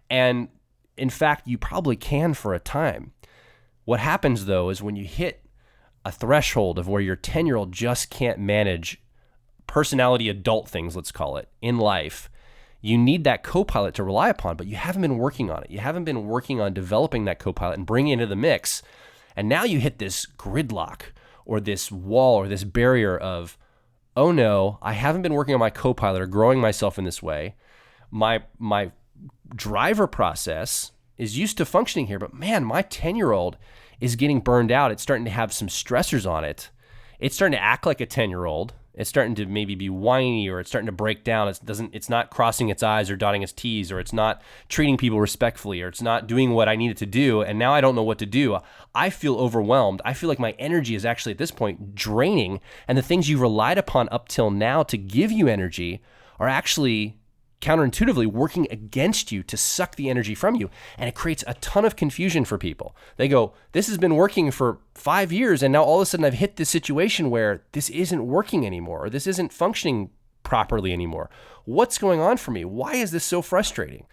And in fact, you probably can for a time. What happens, though, is when you hit a threshold of where your 10-year-old just can't manage personality adult things, let's call it, in life, you need that Copilot to rely upon, but you haven't been working on it. You haven't been working on developing that Copilot and bringing it into the mix. And now you hit this gridlock or this wall or this barrier of, oh no, I haven't been working on my Copilot or growing myself in this way. My driver process is used to functioning here, but man, my 10-year-old is getting burned out. It's starting to have some stressors on it. It's starting to act like a 10-year-old. It's starting to maybe be whiny, or it's starting to break down. It's not crossing its I's or dotting its T's, or it's not treating people respectfully, or it's not doing what I need it to do. And now I don't know what to do. I feel overwhelmed. I feel like my energy is actually at this point draining. And the things you relied upon up till now to give you energy are actually counterintuitively working against you to suck the energy from you. And it creates a ton of confusion for people. They go, this has been working for 5 years, and now all of a sudden I've hit this situation where this isn't working anymore, or this isn't functioning properly anymore. What's going on for me? Why is this so frustrating?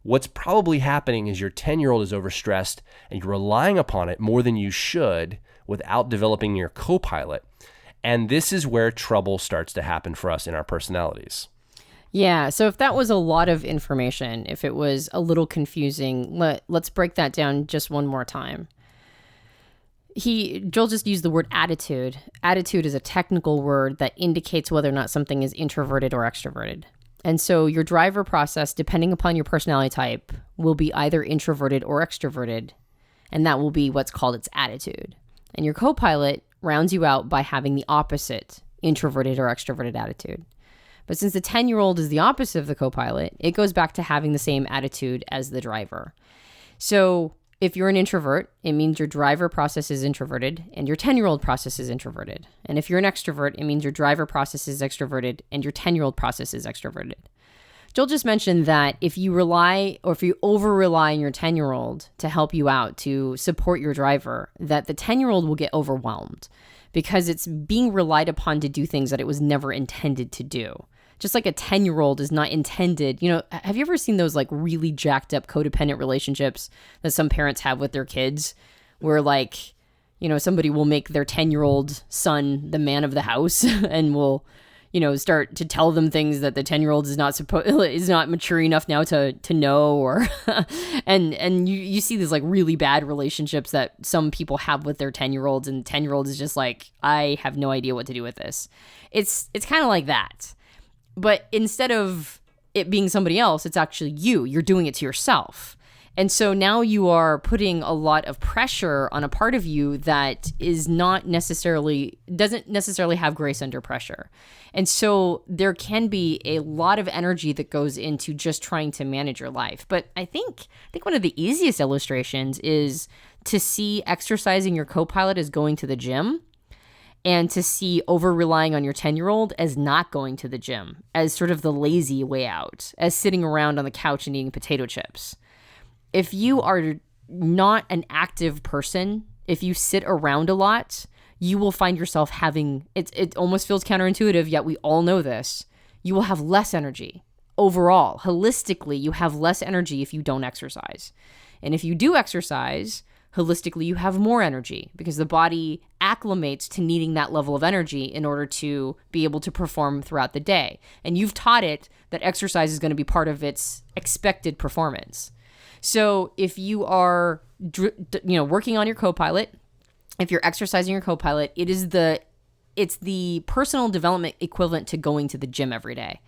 What's probably happening is your 10-year-old is overstressed and you're relying upon it more than you should without developing your Copilot. And this is where trouble starts to happen for us in our personalities. Yeah, so if that was a lot of information, if it was a little confusing, let's break that down just one more time. Joel just used the word attitude. Attitude is a technical word that indicates whether or not something is introverted or extroverted. And so your driver process, depending upon your personality type, will be either introverted or extroverted, and that will be what's called its attitude. And your Copilot rounds you out by having the opposite, introverted or extroverted attitude. But since the 10-year-old is the opposite of the Copilot, it goes back to having the same attitude as the driver. So if you're an introvert, it means your driver process is introverted and your 10-year-old process is introverted. And if you're an extrovert, it means your driver process is extroverted and your 10-year-old process is extroverted. Joel just mentioned that if you rely or if you over-rely on your 10-year-old to help you out, to support your driver, that the 10-year-old will get overwhelmed because it's being relied upon to do things that it was never intended to do. Just like a 10-year-old is not intended. Have you ever seen those like really jacked up codependent relationships that some parents have with their kids where somebody will make their 10-year-old son the man of the house and will, start to tell them things that the 10-year-old is not mature enough now to know, or and you see these like really bad relationships that some people have with their 10-year-olds, and 10-year-old is just like, I have no idea what to do with this. It's kind of like that. But instead of it being somebody else, it's actually you. You're doing it to yourself. And so now you are putting a lot of pressure on a part of you that doesn't necessarily have grace under pressure. And so there can be a lot of energy that goes into just trying to manage your life. But I think one of the easiest illustrations is to see exercising your Copilot as going to the gym, and to see over-relying on your 10-year-old as not going to the gym, as sort of the lazy way out, as sitting around on the couch and eating potato chips. If you are not an active person, if you sit around a lot, you will find yourself having, it almost feels counterintuitive, yet we all know this, you will have less energy. Overall, holistically, you have less energy if you don't exercise. And if you do exercise, holistically, you have more energy because the body acclimates to needing that level of energy in order to be able to perform throughout the day. And you've taught it that exercise is going to be part of its expected performance. So if you are, working on your Copilot, if you're exercising your Copilot, it's the personal development equivalent to going to the gym every day.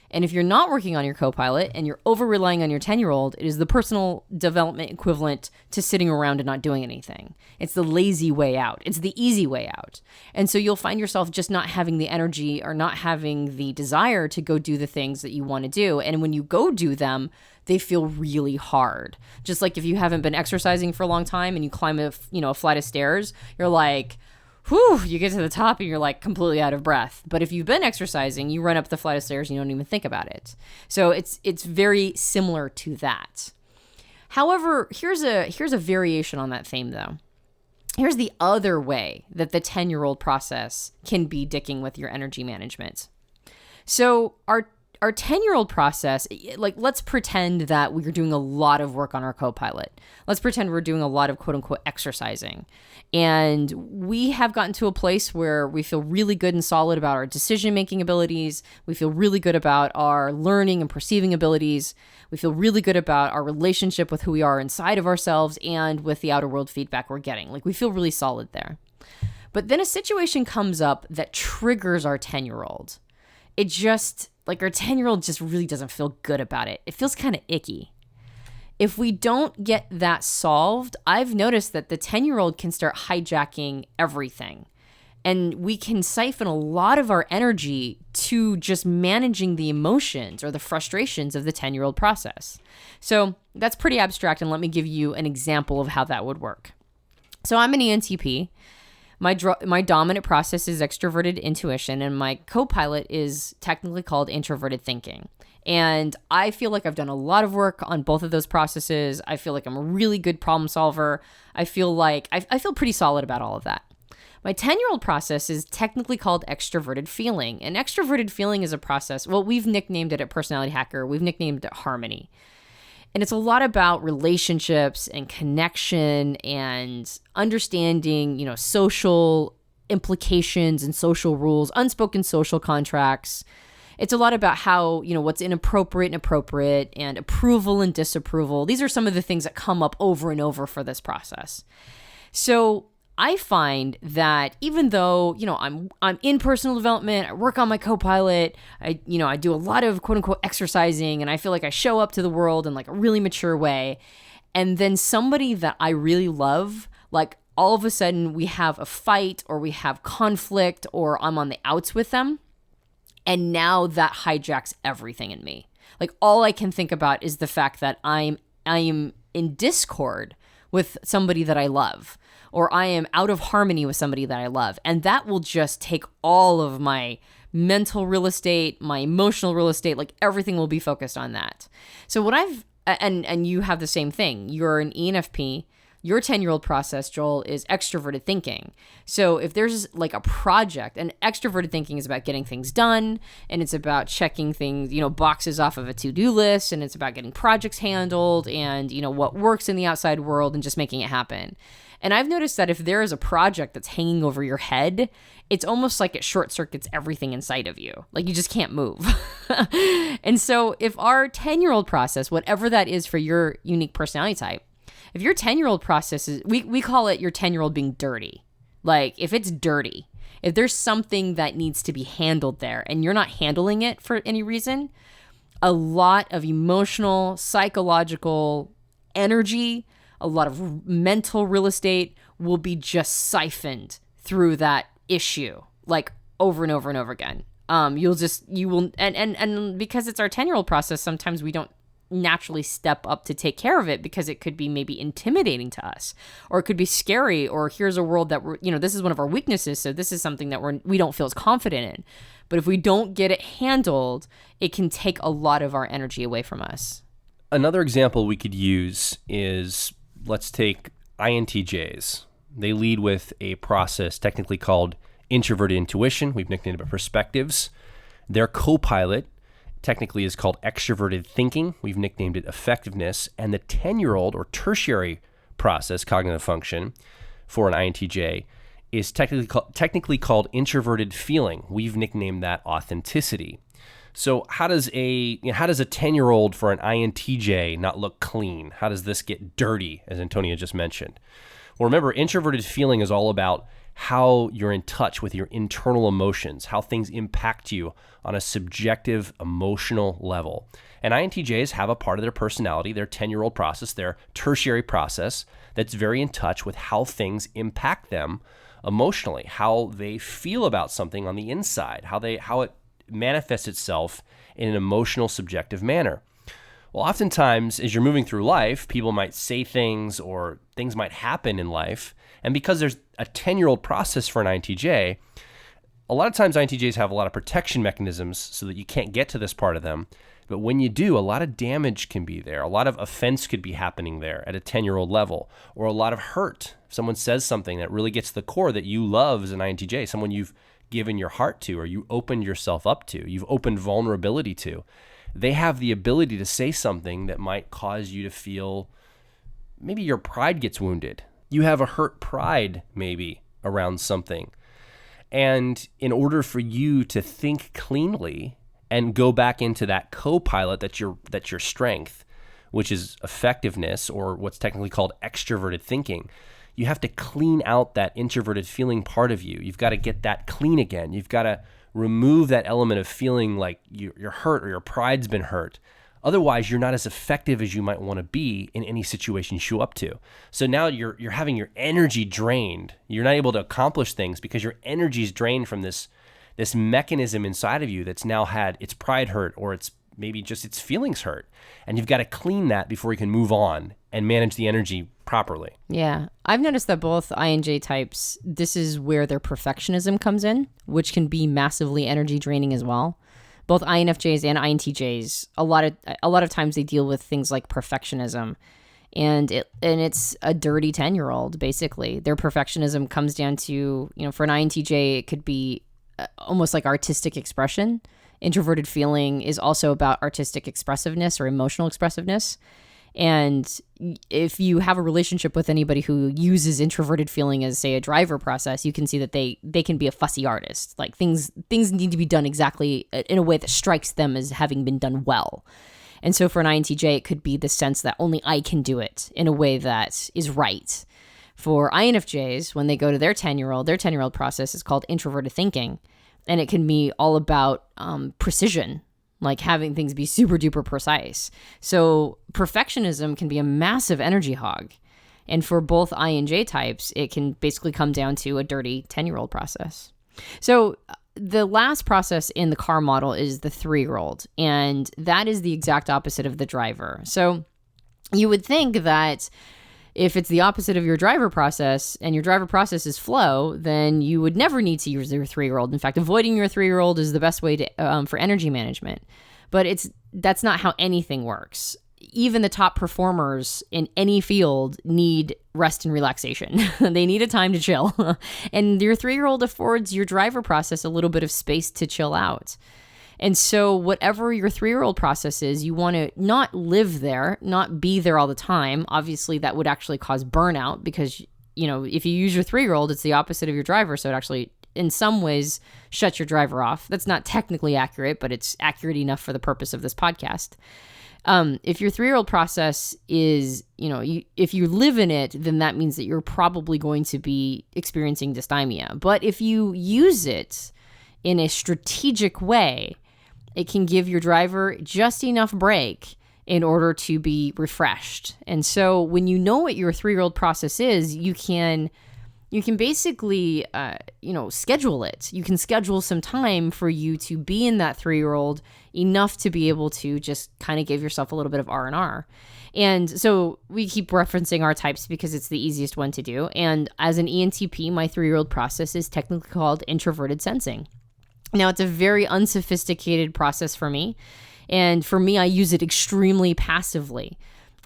And if you're not working on your Copilot and you're over-relying on your 10-year-old, it is the personal development equivalent to sitting around and not doing anything. It's the lazy way out. It's the easy way out. And so you'll find yourself just not having the energy or not having the desire to go do the things that you want to do. And when you go do them, they feel really hard. Just like if you haven't been exercising for a long time and you climb a flight of stairs, you're like, whew, you get to the top and you're like completely out of breath. But if you've been exercising, you run up the flight of stairs and you don't even think about it. So it's very similar to that. However, here's a variation on that theme though. Here's the other way that the 10-year-old process can be dicking with your energy management. So our 10-year-old process, like, let's pretend that we're doing a lot of work on our Copilot. Let's pretend we're doing a lot of quote unquote exercising. And we have gotten to a place where we feel really good and solid about our decision-making abilities. We feel really good about our learning and perceiving abilities. We feel really good about our relationship with who we are inside of ourselves and with the outer world feedback we're getting. Like, we feel really solid there. But then a situation comes up that triggers our 10-year-old. It just, like, our 10-year-old just really doesn't feel good about it. It feels kind of icky. If we don't get that solved, I've noticed that the 10-year-old can start hijacking everything. And we can siphon a lot of our energy to just managing the emotions or the frustrations of the 10-year-old process. So that's pretty abstract, and let me give you an example of how that would work. So I'm an ENTP. My dominant process is extroverted intuition, and my co-pilot is technically called introverted thinking. And I feel like I've done a lot of work on both of those processes. I feel like I'm a really good problem solver. I feel like I feel pretty solid about all of that. My 10-year-old process is technically called extroverted feeling. And extroverted feeling is a process, well, we've nicknamed it at Personality Hacker, we've nicknamed it harmony. And it's a lot about relationships and connection and understanding, social implications and social rules, unspoken social contracts. It's a lot about how, what's inappropriate and appropriate, and approval and disapproval. These are some of the things that come up over and over for this process. So I find that even though, I'm in personal development, I work on my Copilot, I do a lot of quote unquote exercising, and I feel like I show up to the world in like a really mature way. And then somebody that I really love, like, all of a sudden we have a fight or we have conflict or I'm on the outs with them. And now that hijacks everything in me. Like, all I can think about is the fact that I am in discord with somebody that I love, or I am out of harmony with somebody that I love. And that will just take all of my mental real estate, my emotional real estate, like everything will be focused on that. So what and you have the same thing. You're an ENFP. Your 10-year-old process, Joel, is extroverted thinking. So if there's like a project, and extroverted thinking is about getting things done, and it's about checking things, boxes off of a to-do list, and it's about getting projects handled and, what works in the outside world and just making it happen. And I've noticed that if there is a project that's hanging over your head, it's almost like it short circuits everything inside of you. Like, you just can't move. And so if our 10-year-old process, whatever that is for your unique personality type, if your 10-year-old process is, we call it your 10-year-old being dirty. Like, if it's dirty, if there's something that needs to be handled there and you're not handling it for any reason, a lot of emotional, psychological energy, a lot of mental real estate will be just siphoned through that issue, like over and over and over again. And because it's our 10-year-old process, sometimes we don't naturally step up to take care of it because it could be maybe intimidating to us, or it could be scary, or here's a world that we're, this is one of our weaknesses, so this is something that we don't feel as confident in. But if we don't get it handled, it can take a lot of our energy away from us. Another example we could use is, let's take INTJs. They lead with a process technically called introverted intuition. We've nicknamed it perspectives. Their co-pilot technically is called extroverted thinking. We've nicknamed it effectiveness. And the 10-year-old or tertiary process, cognitive function, for an INTJ is technically called introverted feeling. We've nicknamed that authenticity. So how does a 10-year-old for an INTJ not look clean? How does this get dirty, as Antonia just mentioned? Well, remember, introverted feeling is all about how you're in touch with your internal emotions, how things impact you on a subjective emotional level. And INTJs have a part of their personality, their 10-year-old process, their tertiary process, that's very in touch with how things impact them emotionally, how they feel about something on the inside, how it manifests itself in an emotional, subjective manner. Well, oftentimes, as you're moving through life, people might say things or things might happen in life. And because there's a 10-year-old process for an INTJ, a lot of times INTJs have a lot of protection mechanisms so that you can't get to this part of them. But when you do, a lot of damage can be there. A lot of offense could be happening there at a 10-year-old level, or a lot of hurt. If someone says something that really gets to the core that you love as an INTJ, someone you've given your heart to, or you opened yourself up to, you've opened vulnerability to, they have the ability to say something that might cause you to feel maybe your pride gets wounded. You have a hurt pride maybe around something. And in order for you to think cleanly and go back into that co-pilot that's your strength, which is effectiveness, or what's technically called extroverted thinking, you have to clean out that introverted feeling part of you. You've got to get that clean again. You've got to remove that element of feeling like you're hurt or your pride's been hurt. Otherwise, you're not as effective as you might want to be in any situation you show up to. So now you're having your energy drained. You're not able to accomplish things because your energy is drained from this mechanism inside of you that's now had its pride hurt, or it's maybe just its feelings hurt. And you've got to clean that before you can move on and manage the energy properly. Yeah. I've noticed that both INJ types, this is where their perfectionism comes in, which can be massively energy draining as well. Both INFJs and INTJs, a lot of times they deal with things like perfectionism. And it's a dirty 10-year-old, basically. Their perfectionism comes down to, for an INTJ, it could be almost like artistic expression. Introverted feeling is also about artistic expressiveness or emotional expressiveness. And if you have a relationship with anybody who uses introverted feeling as, say, a driver process, you can see that they can be a fussy artist. Like things need to be done exactly in a way that strikes them as having been done well. And so for an INTJ, it could be the sense that only I can do it in a way that is right. For INFJs, when they go to their 10-year-old process is called introverted thinking. And it can be all about precision, like having things be super duper precise. So perfectionism can be a massive energy hog. And for both INJ types, it can basically come down to a dirty 10-year-old process. So the last process in the car model is the 3-year-old. And that is the exact opposite of the driver. So you would think that if it's the opposite of your driver process and your driver process is flow, then you would never need to use your 3-year-old. In fact, avoiding your 3-year-old is the best way to for energy management. But that's not how anything works. Even the top performers in any field need rest and relaxation. They need a time to chill. And your 3-year-old affords your driver process a little bit of space to chill out. And so whatever your 3-year-old process is, you want to not live there, not be there all the time. Obviously, that would actually cause burnout because, if you use your 3-year-old, it's the opposite of your driver. So it actually, in some ways, shuts your driver off. That's not technically accurate, but it's accurate enough for the purpose of this podcast. If your 3-year-old process is, if you live in it, then that means that you're probably going to be experiencing dysthymia. But if you use it in a strategic way, it can give your driver just enough break in order to be refreshed. And so when you know what your 3-year-old process is, you can basically, schedule it. You can schedule some time for you to be in that 3-year-old enough to be able to just kind of give yourself a little bit of R&R. And so we keep referencing our types because it's the easiest one to do. And as an ENTP, my 3-year-old process is technically called introverted sensing. Now, it's a very unsophisticated process for me. And for me, I use it extremely passively.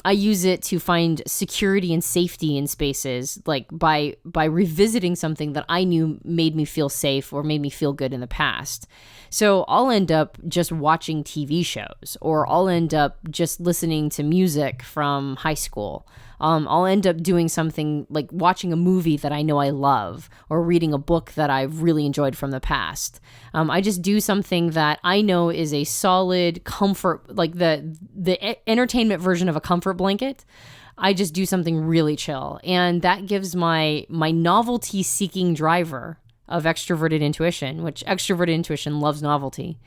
I use it to find security and safety in spaces, like by revisiting something that I knew made me feel safe or made me feel good in the past. So I'll end up just watching TV shows, or I'll end up just listening to music from high school. I'll end up doing something like watching a movie that I know I love, or reading a book that I've really enjoyed from the past. I just do something that I know is a solid comfort, like the entertainment version of a comfort blanket. I just do something really chill. And that gives my novelty-seeking driver of extroverted intuition, which extroverted intuition loves novelty.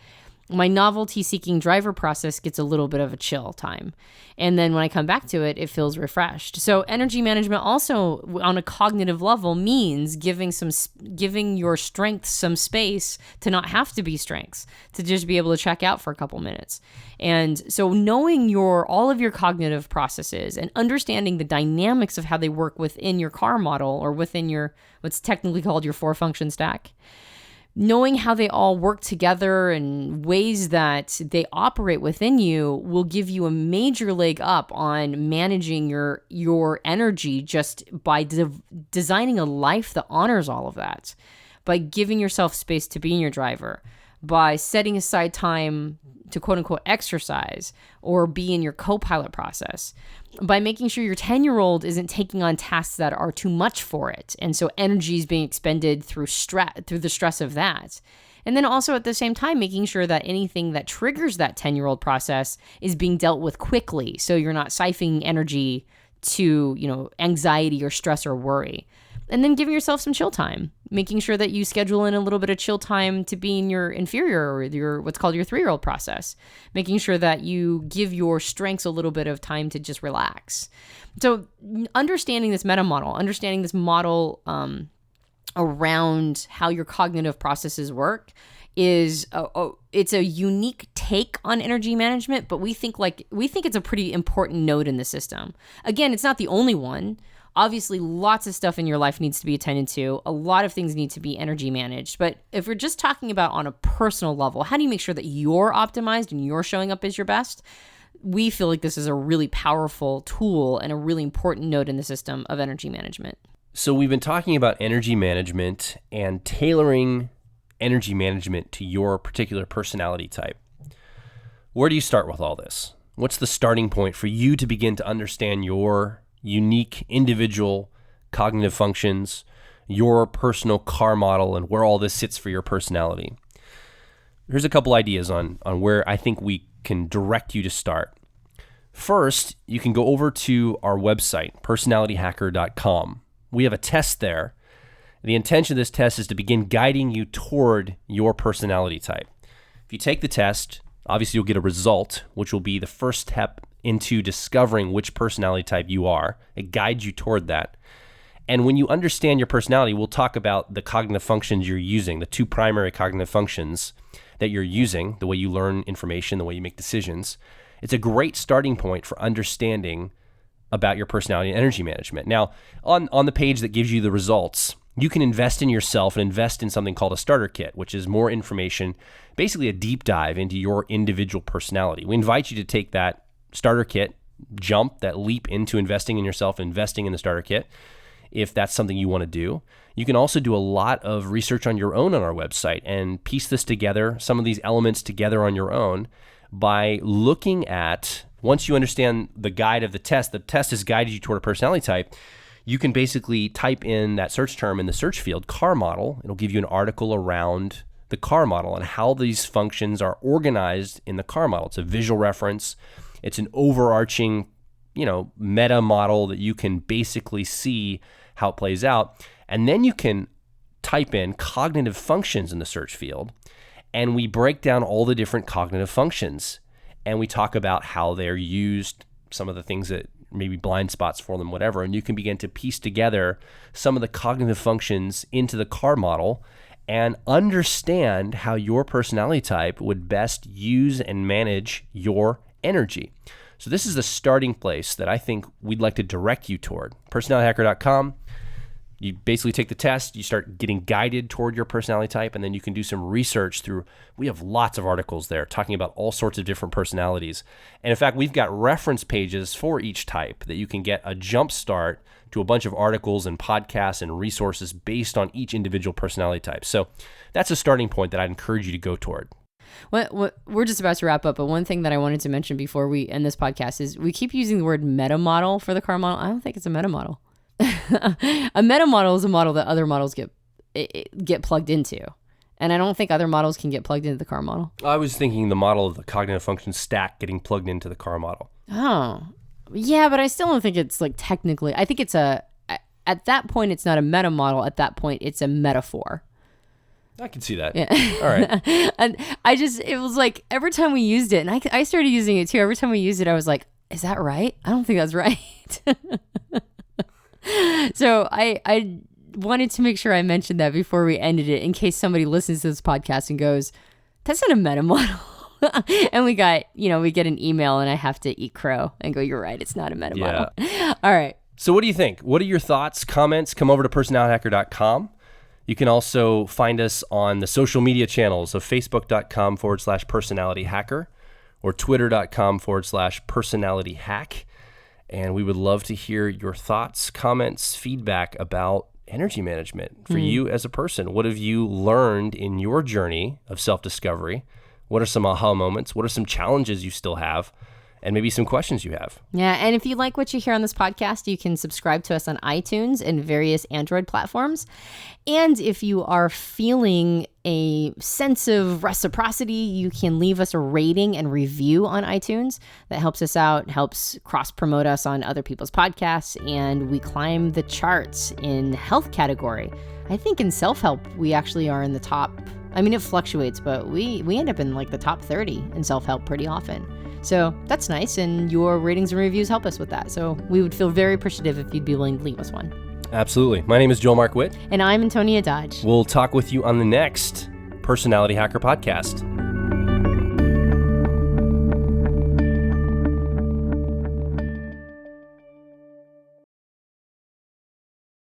My novelty-seeking driver process gets a little bit of a chill time. And then when I come back to it, it feels refreshed. So energy management also on a cognitive level means giving your strengths some space to not have to be strengths, to just be able to check out for a couple minutes. And so knowing all of your cognitive processes and understanding the dynamics of how they work within your car model or within your what's technically called your 4-function stack, knowing how they all work together and ways that they operate within you will give you a major leg up on managing your energy just by designing a life that honors all of that, by giving yourself space to be in your driver, by setting aside time to quote unquote exercise or be in your co-pilot process, by making sure your 10-year-old isn't taking on tasks that are too much for it. And so energy is being expended through the stress of that. And then also at the same time, making sure that anything that triggers that 10-year-old process is being dealt with quickly. So you're not siphoning energy to, anxiety or stress or worry. And then giving yourself some chill time, making sure that you schedule in a little bit of chill time to be in your inferior or your what's called your 3-year-old process, making sure that you give your strengths a little bit of time to just relax. So understanding this meta model, understanding this model around how your cognitive processes work is it's a unique take on energy management, but we think it's a pretty important node in the system. Again, it's not the only one. Obviously, lots of stuff in your life needs to be attended to. A lot of things need to be energy managed. But if we're just talking about on a personal level, how do you make sure that you're optimized and you're showing up as your best? We feel like this is a really powerful tool and a really important node in the system of energy management. So we've been talking about energy management and tailoring energy management to your particular personality type. Where do you start with all this? What's the starting point for you to begin to understand your unique individual cognitive functions, your personal car model, and where all this sits for your personality? Here's a couple ideas on where I think we can direct you to start. First, you can go over to our website, personalityhacker.com. We have a test there. The intention of this test is to begin guiding you toward your personality type. If you take the test, obviously you'll get a result, which will be the first step into discovering which personality type you are. It guides you toward that. And when you understand your personality, we'll talk about the cognitive functions you're using, the 2 primary cognitive functions that you're using, the way you learn information, the way you make decisions. It's a great starting point for understanding about your personality and energy management. Now, on the page that gives you the results, you can invest in yourself and invest in something called a starter kit, which is more information, basically a deep dive into your individual personality. We invite you to take that starter kit, that leap into investing in yourself, investing in the starter kit, if that's something you want to do. You can also do a lot of research on your own on our website and piece this together, some of these elements together on your own by looking at, once you understand the guide of the test has guided you toward a personality type, you can basically type in that search term in the search field, car model. It'll give you an article around the car model and how these functions are organized in the car model. It's a visual reference. It's an overarching, meta model that you can basically see how it plays out. And then you can type in cognitive functions in the search field, and we break down all the different cognitive functions. And we talk about how they're used, some of the things that maybe blind spots for them, whatever. And you can begin to piece together some of the cognitive functions into the car model and understand how your personality type would best use and manage your energy. So this is the starting place that I think we'd like to direct you toward. Personalityhacker.com. You basically take the test, you start getting guided toward your personality type, and then you can do some research through, we have lots of articles there talking about all sorts of different personalities. And in fact, we've got reference pages for each type that you can get a jump start to a bunch of articles and podcasts and resources based on each individual personality type. So that's a starting point that I'd encourage you to go toward. What we're just about to wrap up, but one thing that I wanted to mention before we end this podcast is we keep using the word meta model for the car model. I don't think it's a meta model. A meta model is a model that other models get plugged into. And I don't think other models can get plugged into the car model. I was thinking the model of the cognitive function stack getting plugged into the car model. Oh, yeah, but I still don't think it's like technically. I think it's at that point, it's not a meta model. At that point, it's a metaphor. I can see that. Yeah. All right. And it was like every time we used it, and I started using it too. Every time we used it, I was like, is that right? I don't think that's right. So I wanted to make sure I mentioned that before we ended it, in case somebody listens to this podcast and goes, that's not a meta model. And we get an email and I have to eat crow and go, you're right, it's not a meta model. All right. So what do you think? What are your thoughts, comments? Come over to personalityhacker.com. You can also find us on the social media channels of facebook.com/personalityhacker or twitter.com/personalityhack. And we would love to hear your thoughts, comments, feedback about energy management for you as a person. What have you learned in your journey of self-discovery? What are some aha moments? What are some challenges you still have? And maybe some questions you have. Yeah, and if you like what you hear on this podcast, you can subscribe to us on iTunes and various Android platforms. And if you are feeling a sense of reciprocity, you can leave us a rating and review on iTunes. That helps us out, helps cross-promote us on other people's podcasts, and we climb the charts in health category. I think in self-help, we actually are in the top. I mean, it fluctuates, but we end up in like the top 30 in self-help pretty often. So that's nice, and your ratings and reviews help us with that. So we would feel very appreciative if you'd be willing to leave us one. Absolutely. My name is Joel Mark Witt. And I'm Antonia Dodge. We'll talk with you on the next Personality Hacker podcast.